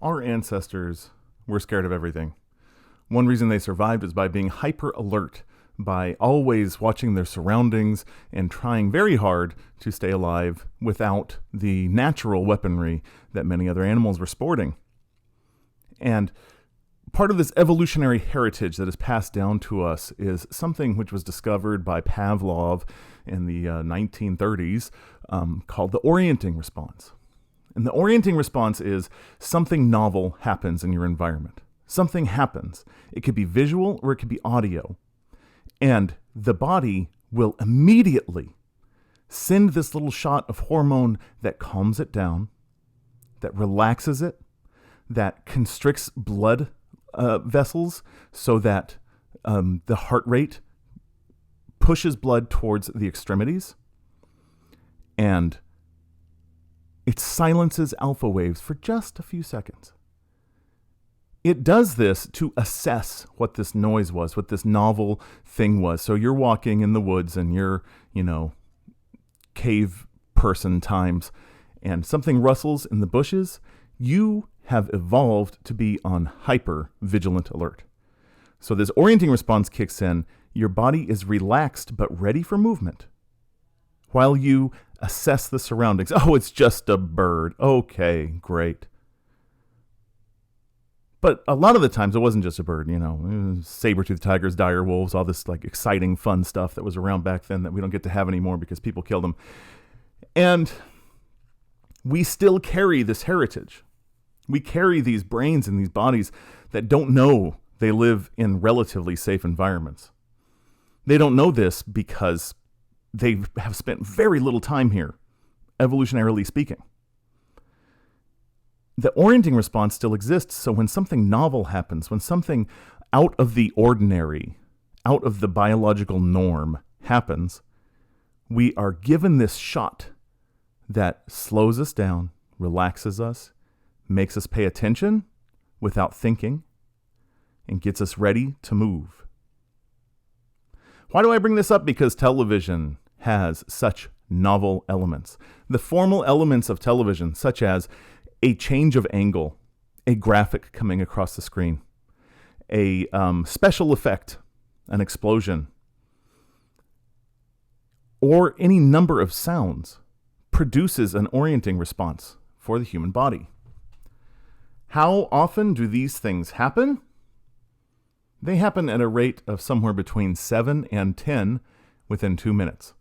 Our ancestors were scared of everything. One reason they survived is by being hyper alert, by always watching their surroundings and trying very hard to stay alive without the natural weaponry that many other animals were sporting. And part of this evolutionary heritage that is passed down to us is something which was discovered by Pavlov in the 1930s called the orienting response. And the orienting response is something novel happens in your environment. Something happens. It could be visual or it could be audio. And the body will immediately send this little shot of hormone that calms it down, that relaxes it, that constricts blood vessels so that the heart rate pushes blood towards the extremities, and it silences alpha waves for just a few seconds. It does this to assess what this noise was, what this novel thing was. So you're walking in the woods and you're, cave person times, and something rustles in the bushes. You have evolved to be on hyper vigilant alert. So this orienting response kicks in. Your body is relaxed but ready for movement while you assess the surroundings. Oh, it's just a bird. Okay, great. But a lot of the times it wasn't just a bird, saber-toothed tigers, dire wolves, all this like exciting, fun stuff that was around back then that we don't get to have anymore because people killed them. And we still carry this heritage. We carry these brains and these bodies that don't know they live in relatively safe environments. They don't know this because they have spent very little time here, evolutionarily speaking. The orienting response still exists, so when something novel happens, when something out of the ordinary, out of the biological norm happens, we are given this shot that slows us down, relaxes us, makes us pay attention without thinking, and gets us ready to move. Why do I bring this up? Because television has such novel elements. The formal elements of television, such as a change of angle, a graphic coming across the screen, a special effect, an explosion, or any number of sounds, produces an orienting response for the human body. How often do these things happen? They happen at a rate of somewhere between 7 and 10 within 2 minutes.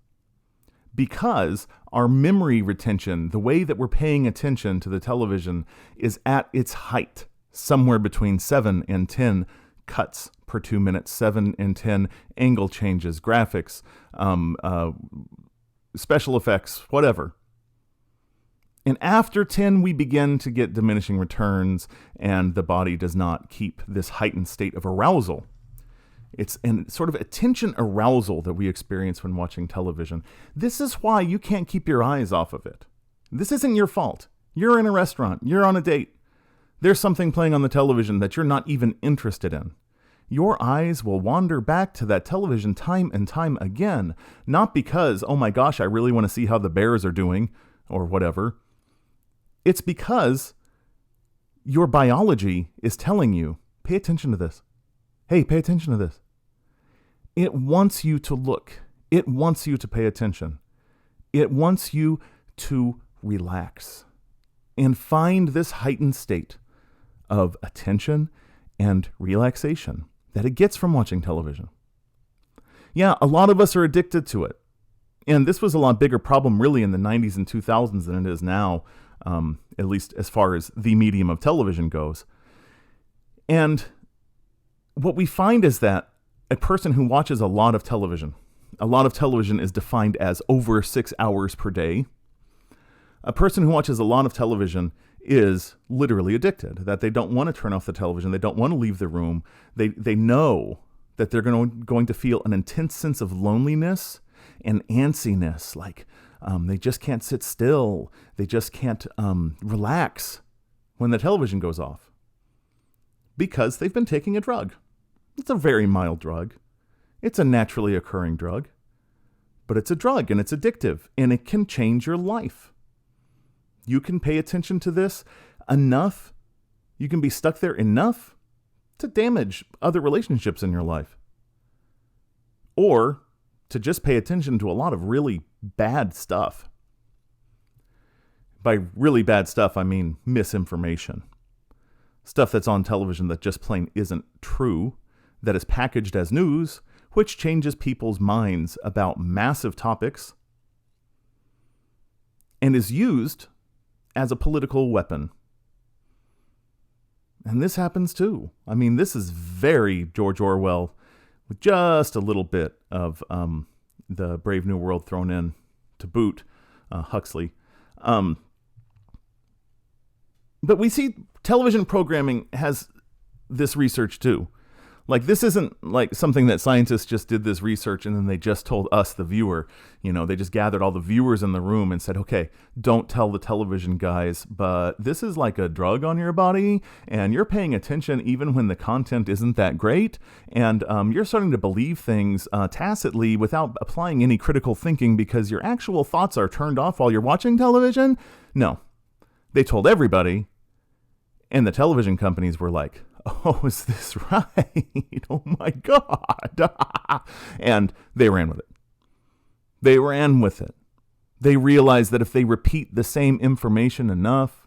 Because our memory retention, the way that we're paying attention to the television, is at its height, somewhere between 7 and 10 cuts per 2 minutes, 7 and 10 angle changes, graphics, special effects, whatever. And after 10, we begin to get diminishing returns, and the body does not keep this heightened state of arousal. It's a sort of attention arousal that we experience when watching television. This is why you can't keep your eyes off of it. This isn't your fault. You're in a restaurant. You're on a date. There's something playing on the television that you're not even interested in. Your eyes will wander back to that television time and time again, not because, oh my gosh, I really want to see how the Bears are doing or whatever. It's because your biology is telling you, pay attention to this. Hey, pay attention to this. It wants you to look. It wants you to pay attention. It wants you to relax and find this heightened state of attention and relaxation that it gets from watching television. Yeah, a lot of us are addicted to it. And this was a lot bigger problem really in the 90s and 2000s than it is now, at least as far as the medium of television goes. And what we find is that a person who watches a lot of television is defined as over 6 hours per day. A person who watches a lot of television is literally addicted, that they don't want to turn off the television. They don't want to leave the room. They know that they're going to feel an intense sense of loneliness and antsiness, like they just can't sit still. They just can't relax when the television goes off because they've been taking a drug. It's a very mild drug. It's a naturally occurring drug, but it's a drug and it's addictive and it can change your life. You can pay attention to this enough You can be stuck there enough to damage other relationships in your life. Or to just pay attention to a lot of really bad stuff. By really bad stuff, I mean misinformation. Stuff that's on television that just plain isn't true, that is packaged as news, which changes people's minds about massive topics and is used as a political weapon. And this happens too. I mean, this is very George Orwell, with just a little bit of the Brave New World thrown in to boot, Huxley. But we see television programming has this research too. Like, this isn't like something that scientists just did this research and then they just told us, the viewer. They just gathered all the viewers in the room and said, okay, don't tell the television guys, but this is like a drug on your body and you're paying attention even when the content isn't that great. And you're starting to believe things tacitly without applying any critical thinking because your actual thoughts are turned off while you're watching television. No, they told everybody. And the television companies were like, oh, is this right? Oh my God. And they ran with it. They ran with it. They realized that if they repeat the same information enough,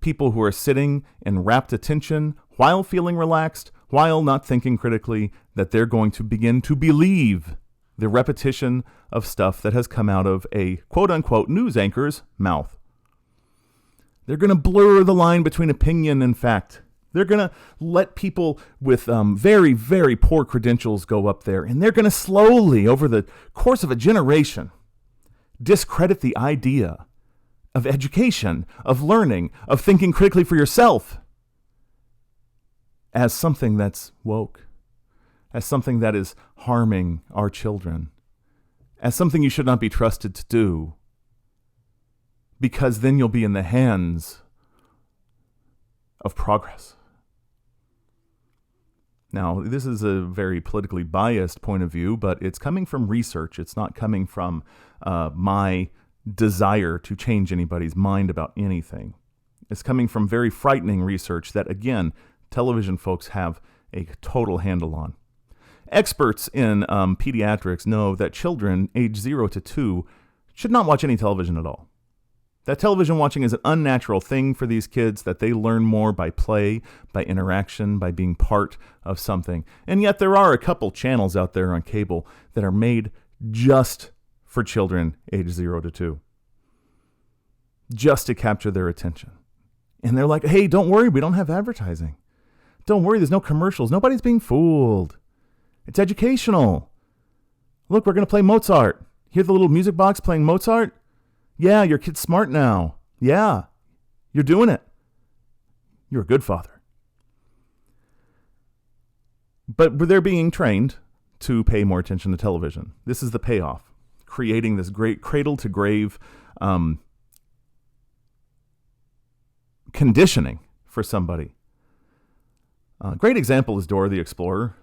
people who are sitting in rapt attention while feeling relaxed, while not thinking critically, that they're going to begin to believe the repetition of stuff that has come out of a quote-unquote news anchor's mouth. They're going to blur the line between opinion and fact. They're going to let people with very, very poor credentials go up there, and they're going to slowly, over the course of a generation, discredit the idea of education, of learning, of thinking critically for yourself as something that's woke, as something that is harming our children, as something you should not be trusted to do, because then you'll be in the hands of progress. Now, this is a very politically biased point of view, but it's coming from research. It's not coming from my desire to change anybody's mind about anything. It's coming from very frightening research that, again, television folks have a total handle on. Experts in pediatrics know that children age 0 to 2 should not watch any television at all. That television watching is an unnatural thing for these kids, that they learn more by play, by interaction, by being part of something. And yet there are a couple channels out there on cable that are made just for children age 0 to 2. Just to capture their attention. And they're like, hey, don't worry, we don't have advertising. Don't worry, there's no commercials. Nobody's being fooled. It's educational. Look, we're going to play Mozart. Hear the little music box playing Mozart? Yeah, your kid's smart now. Yeah, you're doing it. You're a good father. But they're being trained to pay more attention to television. This is the payoff. Creating this great cradle-to-grave conditioning for somebody. A great example is Dora the Explorer.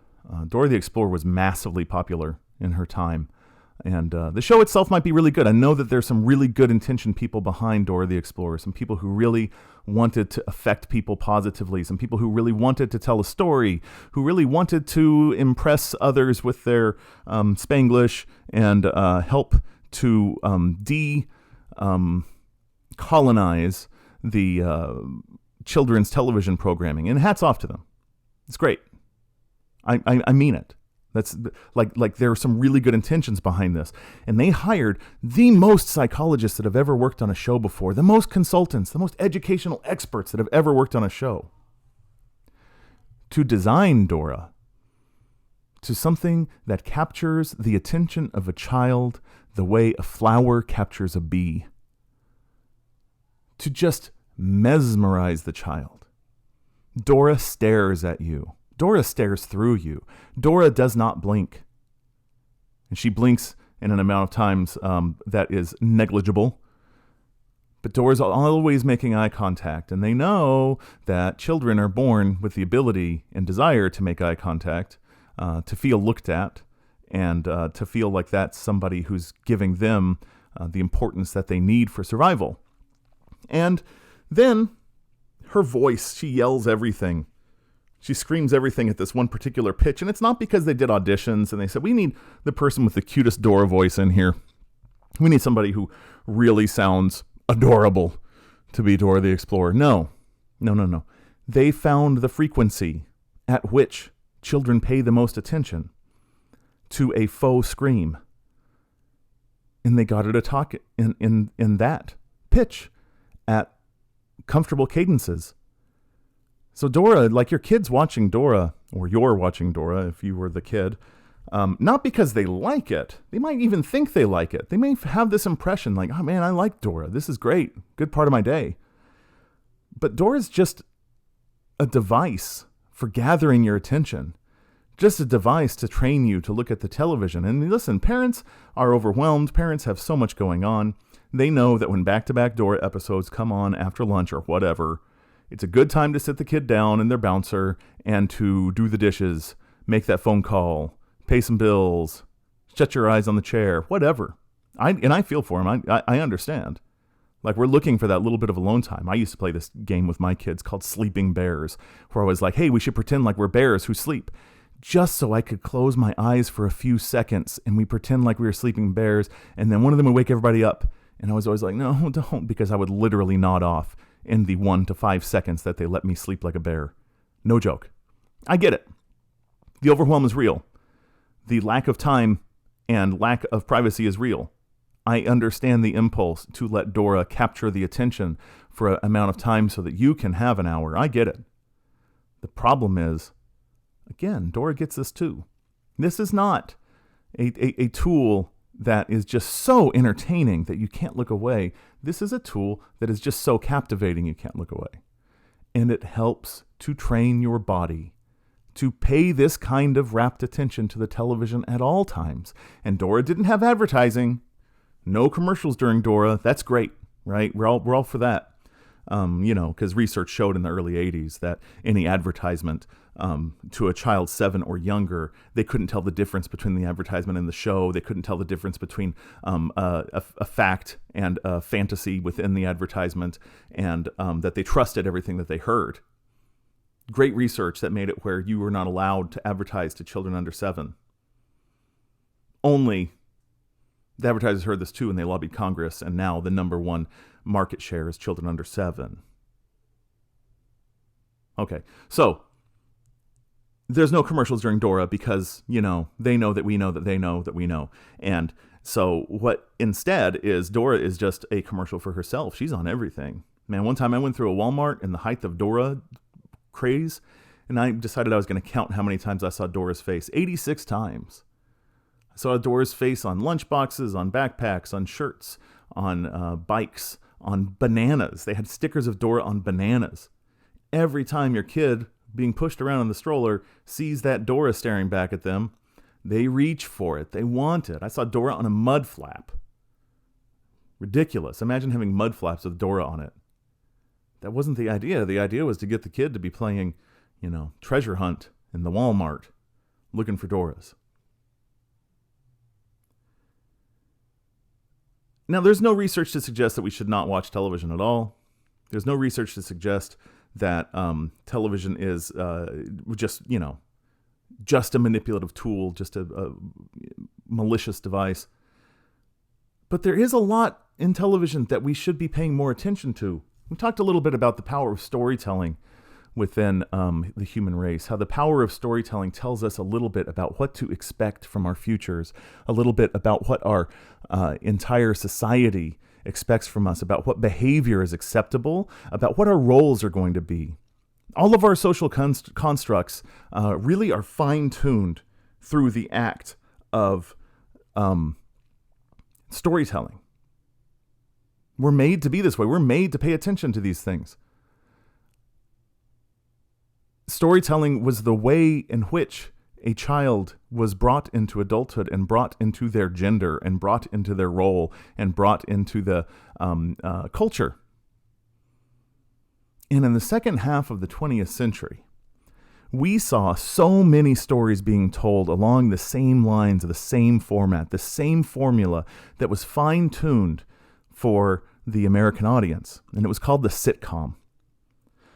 Dora the Explorer was massively popular in her time. And the show itself might be really good. I know that there's some really good intentioned people behind Dora the Explorer, some people who really wanted to affect people positively, some people who really wanted to tell a story, who really wanted to impress others with their Spanglish and help to colonize the children's television programming. And hats off to them. It's great. I mean it. That's like there are some really good intentions behind this. And they hired the most psychologists that have ever worked on a show before, the most consultants, the most educational experts that have ever worked on a show, to design Dora to something that captures the attention of a child the way a flower captures a bee. To just mesmerize the child. Dora stares at you. Dora stares through you. Dora does not blink. And she blinks in an amount of times that is negligible. But Dora's always making eye contact. And they know that children are born with the ability and desire to make eye contact, to feel looked at, and to feel like that's somebody who's giving them the importance that they need for survival. And then her voice, she yells everything. She screams everything at this one particular pitch. And it's not because they did auditions and they said, we need the person with the cutest Dora voice in here. We need somebody who really sounds adorable to be Dora the Explorer. No. They found the frequency at which children pay the most attention to a faux scream. And they got her to talk in that pitch at comfortable cadences. So Dora, like your kid's watching Dora, or you're watching Dora if you were the kid, not because they like it. They might even think they like it. They may have this impression like, oh man, I like Dora. This is great. Good part of my day. But Dora's just a device for gathering your attention. Just a device to train you to look at the television. And listen, parents are overwhelmed. Parents have so much going on. They know that when back-to-back Dora episodes come on after lunch or whatever, it's a good time to sit the kid down in their bouncer and to do the dishes, make that phone call, pay some bills, shut your eyes on the chair, whatever. I feel for them. I understand. Like, we're looking for that little bit of alone time. I used to play this game with my kids called Sleeping Bears, where I was like, hey, we should pretend like we're bears who sleep, just so I could close my eyes for a few seconds and we pretend like we were sleeping bears, and then one of them would wake everybody up. And I was always like, no, don't, because I would literally nod off in the 1 to 5 seconds that they let me sleep like a bear. No joke. I get it. The overwhelm is real. The lack of time and lack of privacy is real. I understand the impulse to let Dora capture the attention for an amount of time so that you can have an hour. I get it. The problem is, again, Dora gets this too. This is not a tool that is just so entertaining that you can't look away. This is a tool that is just so captivating you can't look away. And it helps to train your body to pay this kind of rapt attention to the television at all times. And Dora didn't have advertising. No commercials during Dora. That's great, right? We're all for that. Because research showed in the early 80s that any advertisement to a child 7 or younger, they couldn't tell the difference between the advertisement and the show. They couldn't tell the difference between a fact and a fantasy within the advertisement, and that they trusted everything that they heard. Great research that made it where you were not allowed to advertise to children under 7. Only the advertisers heard this too, and they lobbied Congress, and now the number one market share is children under 7. Okay, so there's no commercials during Dora because, they know that we know that they know that we know. And so what instead is Dora is just a commercial for herself. She's on everything. Man, one time I went through a Walmart in the height of Dora craze, and I decided I was going to count how many times I saw Dora's face. 86 times. I saw Dora's face on lunchboxes, on backpacks, on shirts, on bikes, on bananas. They had stickers of Dora on bananas. Every time your kid being pushed around in the stroller sees that Dora staring back at them, they reach for it. They want it. I saw Dora on a mud flap. Ridiculous. Imagine having mud flaps with Dora on it. That wasn't the idea. The idea was to get the kid to be playing, treasure hunt in the Walmart, looking for Doras. Now, there's no research to suggest that we should not watch television at all. There's no research to suggest that television is just a manipulative tool, just a malicious device. But there is a lot in television that we should be paying more attention to. We talked a little bit about the power of storytelling within the human race, how the power of storytelling tells us a little bit about what to expect from our futures, a little bit about what our entire society expects from us, about what behavior is acceptable, about what our roles are going to be. All of our social constructs really are fine-tuned through the act of storytelling. We're made to be this way. We're made to pay attention to these things. Storytelling was the way in which a child was brought into adulthood and brought into their gender and brought into their role and brought into the culture. And in the second half of the 20th century, we saw so many stories being told along the same lines, the same format, the same formula that was fine-tuned for the American audience. And it was called the sitcom.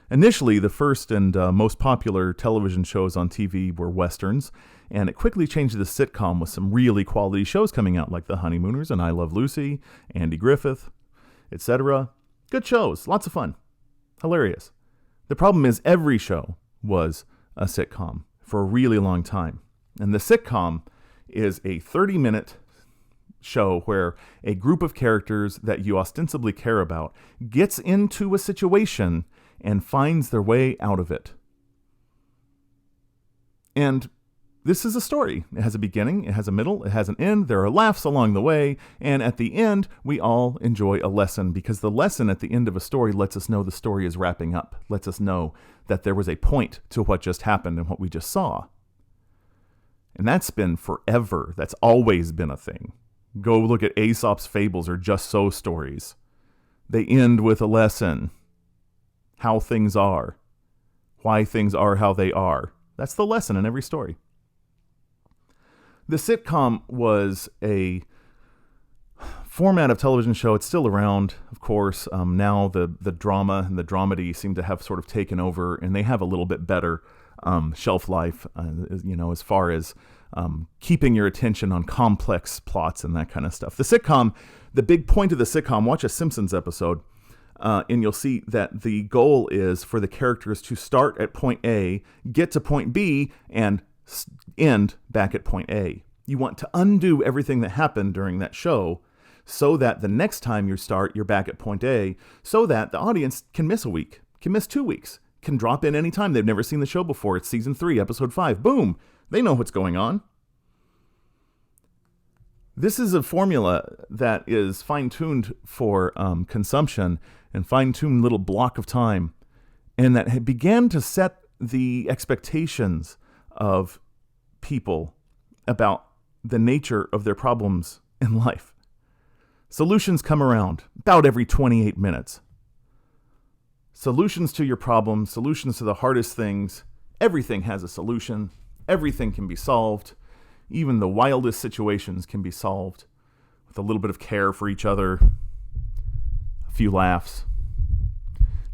Initially, the first and most popular television shows on TV were westerns, and it quickly changed to the sitcom with some really quality shows coming out, like The Honeymooners and I Love Lucy, Andy Griffith, etc. Good shows, lots of fun, hilarious. The problem is every show was a sitcom for a really long time. And the sitcom is a 30-minute show where a group of characters that you ostensibly care about gets into a situation and finds their way out of it. And this is a story. It has a beginning, it has a middle, it has an end, there are laughs along the way, and at the end, we all enjoy a lesson, because the lesson at the end of a story lets us know the story is wrapping up, lets us know that there was a point to what just happened and what we just saw. And that's been forever. That's always been a thing. Go look at Aesop's fables or Just So stories. They end with a lesson. How things are. Why things are how they are. That's the lesson in every story. The sitcom was a format of television show. It's still around, of course. Now the drama and the dramedy seem to have sort of taken over, and they have a little bit better shelf life, as far as keeping your attention on complex plots and that kind of stuff. The sitcom, the big point of the sitcom, watch a Simpsons episode, and you'll see that the goal is for the characters to start at point A, get to point B, and end back at point A. You want to undo everything that happened during that show so that the next time you start, you're back at point A, so that the audience can miss a week, can miss 2 weeks, can drop in anytime. They've never seen the show before. It's season 3, episode 5. Boom! They know what's going on. This is a formula that is fine-tuned for consumption and fine-tuned little block of time, and that began to set the expectations of people about the nature of their problems in life. Solutions come around about every 28 minutes. Solutions to your problems, solutions to the hardest things. Everything has a solution. Everything can be solved. Even the wildest situations can be solved with a little bit of care for each other, a few laughs.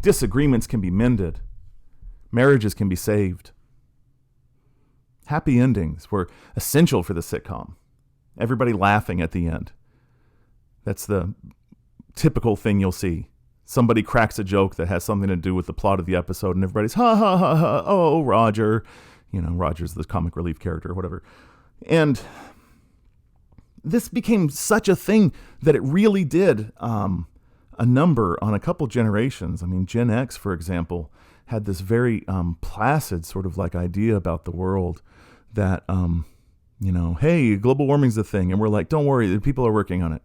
Disagreements can be mended. Marriages can be saved. Happy endings were essential for the sitcom. Everybody laughing at the end. That's the typical thing you'll see. Somebody cracks a joke that has something to do with the plot of the episode, and everybody's, ha, ha, ha, ha, oh, Roger. Roger's the comic relief character or whatever. And this became such a thing that it really did a number on a couple generations. I mean, Gen X, for example, had this very placid sort of like idea about the world that, hey, global warming's a thing. And we're like, don't worry, the people are working on it.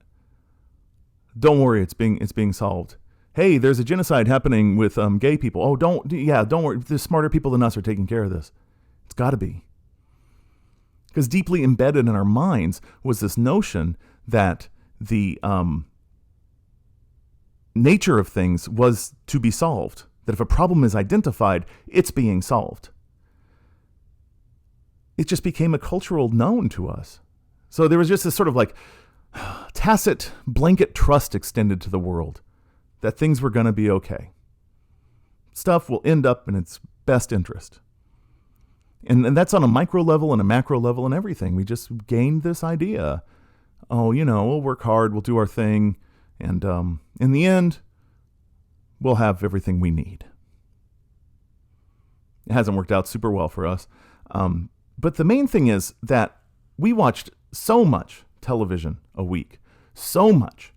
Don't worry, it's being solved. Hey, there's a genocide happening with gay people. Oh, don't worry. The smarter people than us are taking care of this. It's got to be. Because deeply embedded in our minds was this notion that the nature of things was to be solved. That if a problem is identified, it's being solved. It just became a cultural known to us. So there was just this sort of like tacit blanket trust extended to the world that things were going to be okay. Stuff will end up in its best interest. And that's on a micro level and a macro level and everything. We just gained this idea. Oh, we'll work hard, we'll do our thing, and in the end, we'll have everything we need. It hasn't worked out super well for us. But the main thing is that we watched so much television a week. So much.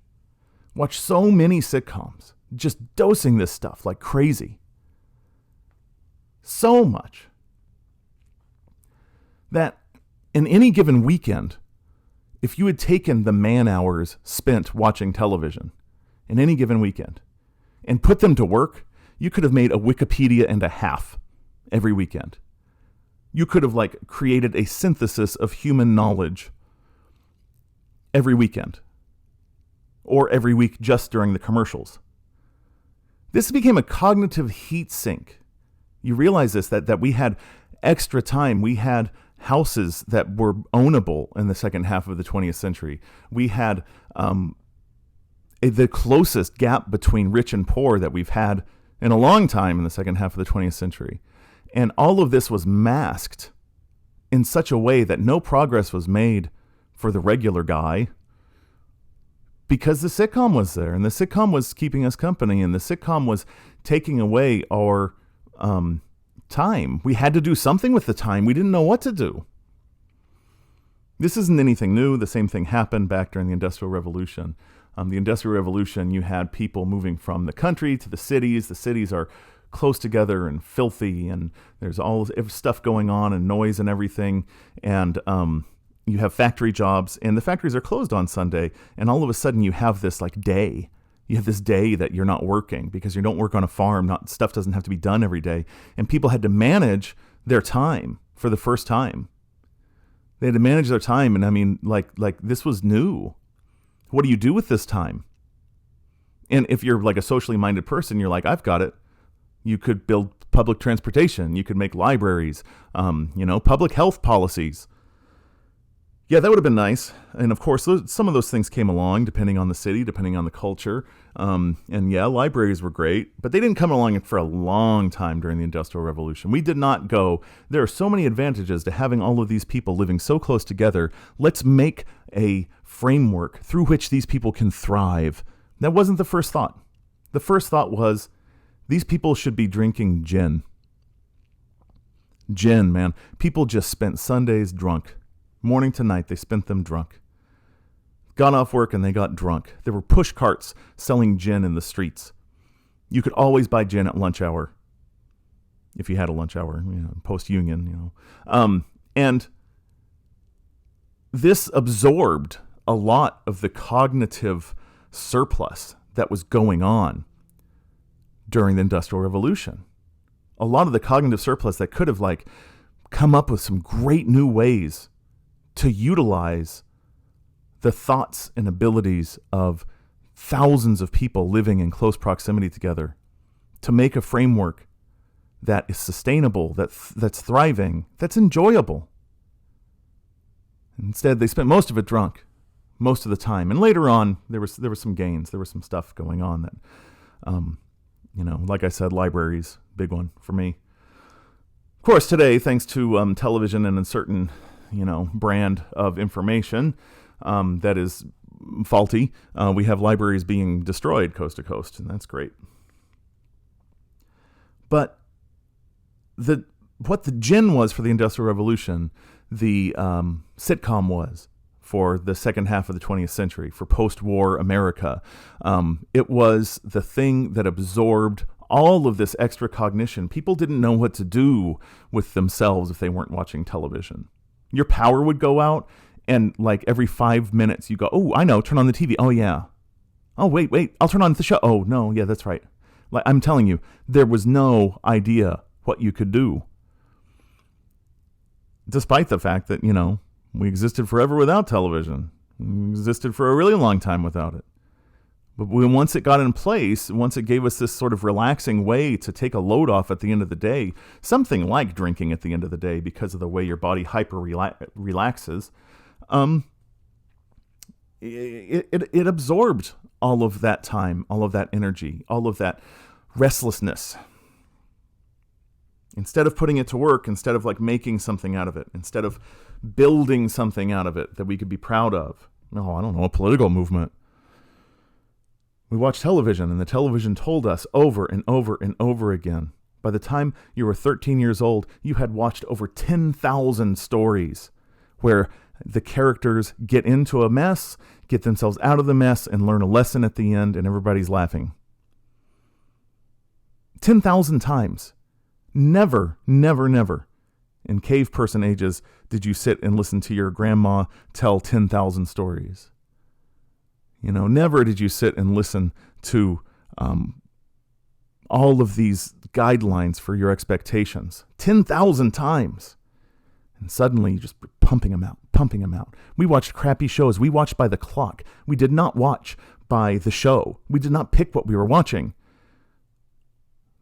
Watched so many sitcoms. Just dosing this stuff like crazy. So much. That in any given weekend, if you had taken the man hours spent watching television in any given weekend and put them to work, you could have made a Wikipedia and a half every weekend. You could have created a synthesis of human knowledge every weekend or every week just during the commercials. This became a cognitive heat sink. You realize this, that we had extra time. We had houses that were ownable in the second half of the 20th century. We had the closest gap between rich and poor that we've had in a long time in the second half of the 20th century. And all of this was masked in such a way that no progress was made for the regular guy because the sitcom was there, and the sitcom was keeping us company, and the sitcom was taking away our time. We had to do something with the time. We didn't know what to do. This isn't anything new. The same thing happened back during the Industrial Revolution. The Industrial Revolution, you had people moving from the country to the cities. The cities are close together and filthy, and there's all this stuff going on and noise and everything. And you have factory jobs, and the factories are closed on Sunday. And all of a sudden, you have this day. You have this day that you're not working because you don't work on a farm. Stuff doesn't have to be done every day. And people had to manage their time for the first time. They had to manage their time, and I mean, like this was new. What do you do with this time? And if you're like a socially minded person, you're like, I've got it. You could build public transportation. You could make libraries, public health policies. Yeah, that would have been nice. And of course, some of those things came along depending on the city, depending on the culture. And yeah, libraries were great, but they didn't come along for a long time during the Industrial Revolution. We did not go, there are so many advantages to having all of these people living so close together. Let's make a framework through which these people can thrive. That wasn't the first thought. The first thought was, these people should be drinking gin. Gin, man. People just spent Sundays drunk. Morning to night, they spent them drunk. Got off work and they got drunk. There were push carts selling gin in the streets. You could always buy gin at lunch hour. If you had a lunch hour, post-union, And this absorbed a lot of the cognitive surplus that was going on during the Industrial Revolution. A lot of the cognitive surplus that could have come up with some great new ways to utilize the thoughts and abilities of thousands of people living in close proximity together to make a framework that is sustainable, that's thriving, that's enjoyable. Instead, they spent most of it drunk, most of the time. And later on, there was some gains. There was some stuff going on that, like I said, libraries, big one for me. Of course, today, thanks to television and a certain brand of information that is faulty, we have libraries being destroyed coast to coast, and that's great. But what the gin was for the Industrial Revolution, the sitcom was for the second half of the 20th century, for post-war America. It was the thing that absorbed all of this extra cognition. People didn't know what to do with themselves if they weren't watching television. Your power would go out, and every 5 minutes you go, oh, I know, turn on the TV. Oh, yeah. Oh, wait, I'll turn on the show. Oh, no, yeah, that's right. I'm telling you, there was no idea what you could do. Despite the fact that, we existed forever without television. We existed for a really long time without it. But once it got in place, once it gave us this sort of relaxing way to take a load off at the end of the day, something like drinking at the end of the day because of the way your body relaxes, it absorbed all of that time, all of that energy, all of that restlessness. Instead of putting it to work, instead of making something out of it, instead of building something out of it that we could be proud of. No, I don't know, a political movement. We watched television, and the television told us over and over and over again. By the time you were 13 years old, you had watched over 10,000 stories where the characters get into a mess, get themselves out of the mess, and learn a lesson at the end, and everybody's laughing. 10,000 times. Never, never, never in cave person ages did you sit and listen to your grandma tell 10,000 stories. Never did you sit and listen to all of these guidelines for your expectations. 10,000 times. And suddenly you just pumping them out. We watched crappy shows. We watched by the clock. We did not watch by the show. We did not pick what we were watching.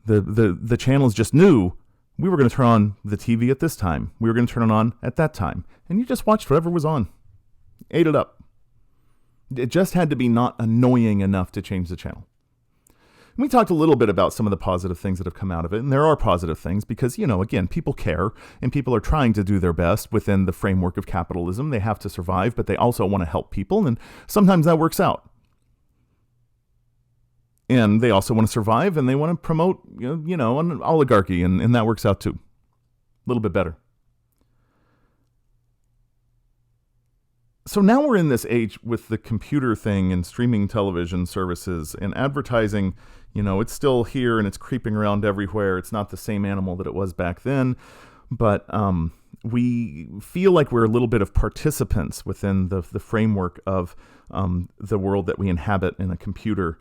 The channels just knew we were going to turn on the TV at this time. We were going to turn it on at that time. And you just watched whatever was on. Ate it up. It just had to be not annoying enough to change the channel. We talked a little bit about some of the positive things that have come out of it, and there are positive things because, again, people care, and people are trying to do their best within the framework of capitalism. They have to survive, but they also want to help people, and sometimes that works out. And they also want to survive, and they want to promote, an oligarchy, and that works out too. A little bit better. So now we're in this age with the computer thing and streaming television services and advertising. It's still here and it's creeping around everywhere. It's not the same animal that it was back then, but we feel like we're a little bit of participants within the framework of the world that we inhabit in a computer.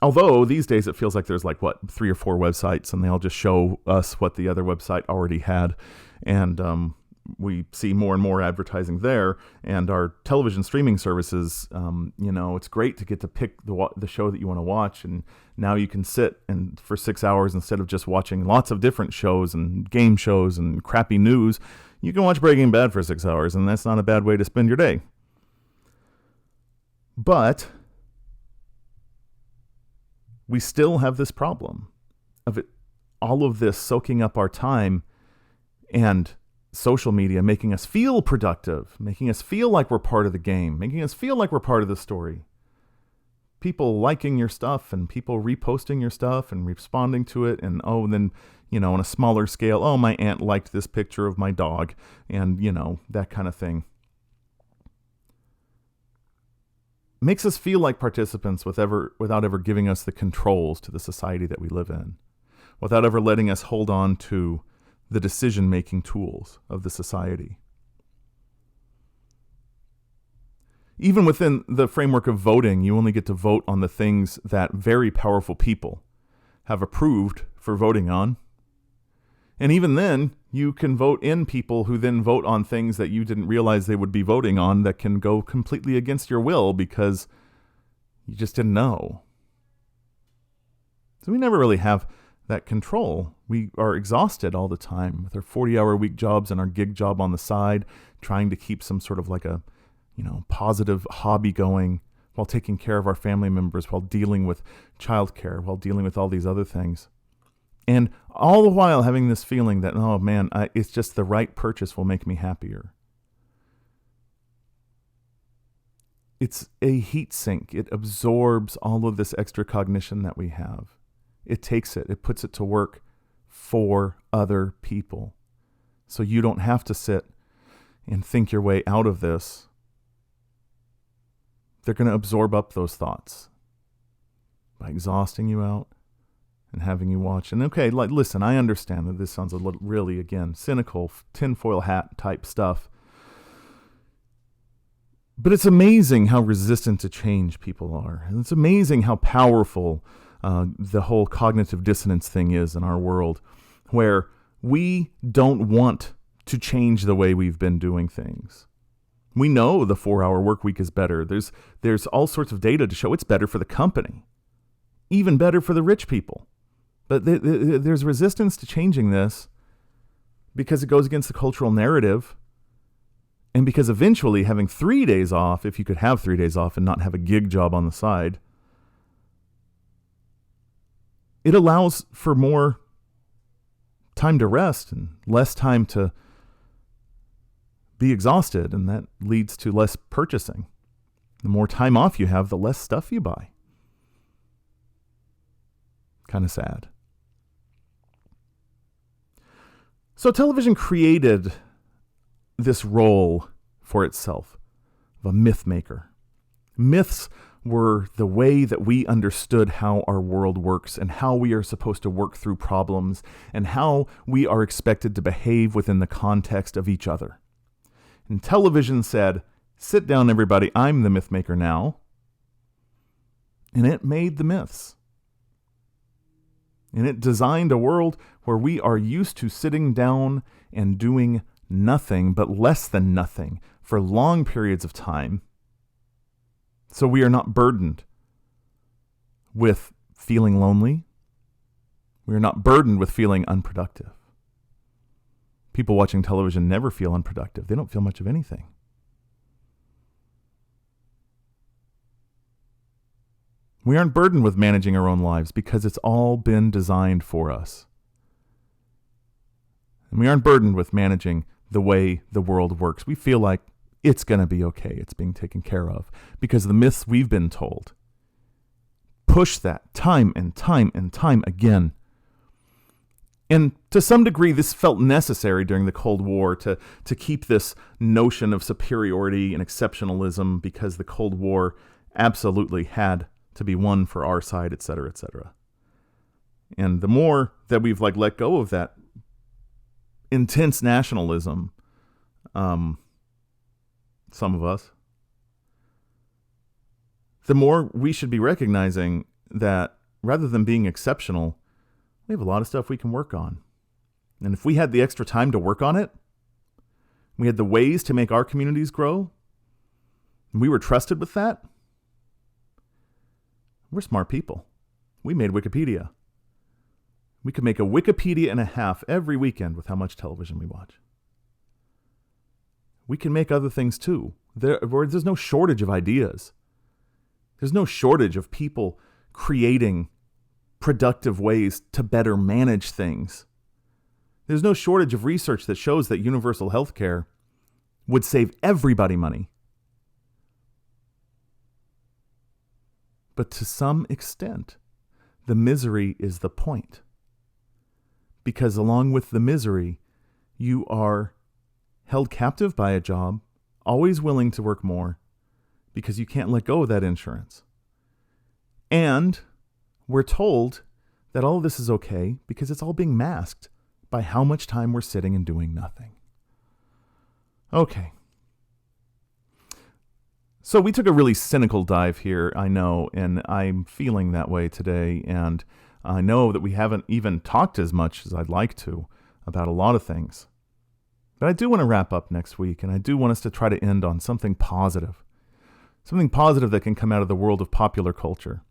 Although these days it feels like there's 3 or 4 websites, and they all just show us what the other website already had. And we see more and more advertising there, and our television streaming services, it's great to get to pick the show that you want to watch, and now you can sit and for 6 hours, instead of just watching lots of different shows and game shows and crappy news, you can watch Breaking Bad for 6 hours, and that's not a bad way to spend your day. But we still have this problem of all of this soaking up our time, and social media making us feel productive, making us feel like we're part of the game, making us feel like we're part of the story. People liking your stuff and people reposting your stuff and responding to it. And then, on a smaller scale, my aunt liked this picture of my dog, and, that kind of thing. Makes us feel like participants without ever giving us the controls to the society that we live in, without ever letting us hold on to the decision-making tools of the society. Even within the framework of voting, you only get to vote on the things that very powerful people have approved for voting on. And even then, you can vote in people who then vote on things that you didn't realize they would be voting on, that can go completely against your will because you just didn't know. So we never really have that control. We are exhausted all the time with our 40-hour-week jobs and our gig job on the side, trying to keep some sort of positive hobby going while taking care of our family members, while dealing with childcare, while dealing with all these other things. And all the while having this feeling that, it's just the right purchase will make me happier. It's a heat sink. It absorbs all of this extra cognition that we have. It takes it, puts it to work for other people. So you don't have to sit and think your way out of this. They're going to absorb up those thoughts by exhausting you out and having you watch. And listen, I understand that this sounds a little really, again, cynical, tinfoil hat type stuff. But it's amazing how resistant to change people are. And it's amazing how powerful the whole cognitive dissonance thing is in our world, where we don't want to change the way we've been doing things. We know the 4-hour work week is better. There's all sorts of data to show it's better for the company, even better for the rich people. But there's resistance to changing this because it goes against the cultural narrative, and because eventually having 3 days off, if you could have 3 days off and not have a gig job on the side, it allows for more time to rest and less time to be exhausted, and that leads to less purchasing. The more time off you have, the less stuff you buy. Kind of sad. So television created this role for itself of a myth maker. Myths were the way that we understood how our world works and how we are supposed to work through problems and how we are expected to behave within the context of each other. And television said, sit down everybody, I'm the myth maker now. And it made the myths. And it designed a world where we are used to sitting down and doing nothing but less than nothing for long periods of time. So we are not burdened with feeling lonely. We are not burdened with feeling unproductive. People watching television never feel unproductive. They don't feel much of anything. We aren't burdened with managing our own lives because it's all been designed for us. And we aren't burdened with managing the way the world works. We feel like it's going to be okay. It's being taken care of because the myths we've been told push that time and time and time again. And to some degree, this felt necessary during the Cold War to keep this notion of superiority and exceptionalism because the Cold War absolutely had to be won for our side, et cetera, et cetera. And the more that we've let go of that intense nationalism, some of us, the more we should be recognizing that rather than being exceptional, we have a lot of stuff we can work on. And if we had the extra time to work on it, we had the ways to make our communities grow, and we were trusted with that, we're smart people. We made Wikipedia. We could make a Wikipedia and a half every weekend with how much television we watch. We can make other things too. There's no shortage of ideas. There's no shortage of people creating productive ways to better manage things. There's no shortage of research that shows that universal health care would save everybody money. But to some extent, the misery is the point. Because along with the misery, you are held captive by a job, always willing to work more, because you can't let go of that insurance. And we're told that all of this is okay because it's all being masked by how much time we're sitting and doing nothing. Okay. So we took a really cynical dive here, I know, and I'm feeling that way today. And I know that we haven't even talked as much as I'd like to about a lot of things. But I do want to wrap up next week, and I do want us to try to end on something positive. Something positive that can come out of the world of popular culture.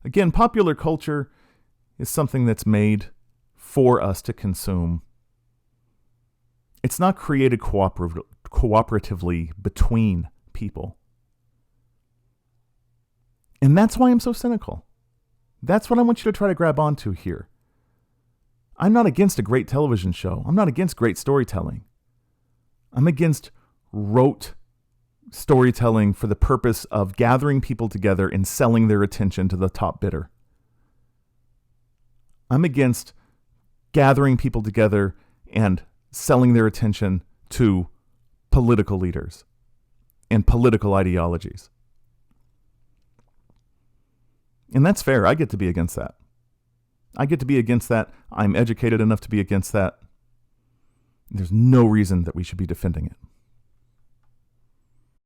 Again, popular culture is something that's made for us to consume. It's not created cooperatively between people. And that's why I'm so cynical. That's what I want you to try to grab onto here. I'm not against a great television show. I'm not against great storytelling. I'm against rote storytelling for the purpose of gathering people together and selling their attention to the top bidder. I'm against gathering people together and selling their attention to political leaders and political ideologies. And that's fair. I get to be against that. I get to be against that. I'm educated enough to be against that. There's no reason that we should be defending it.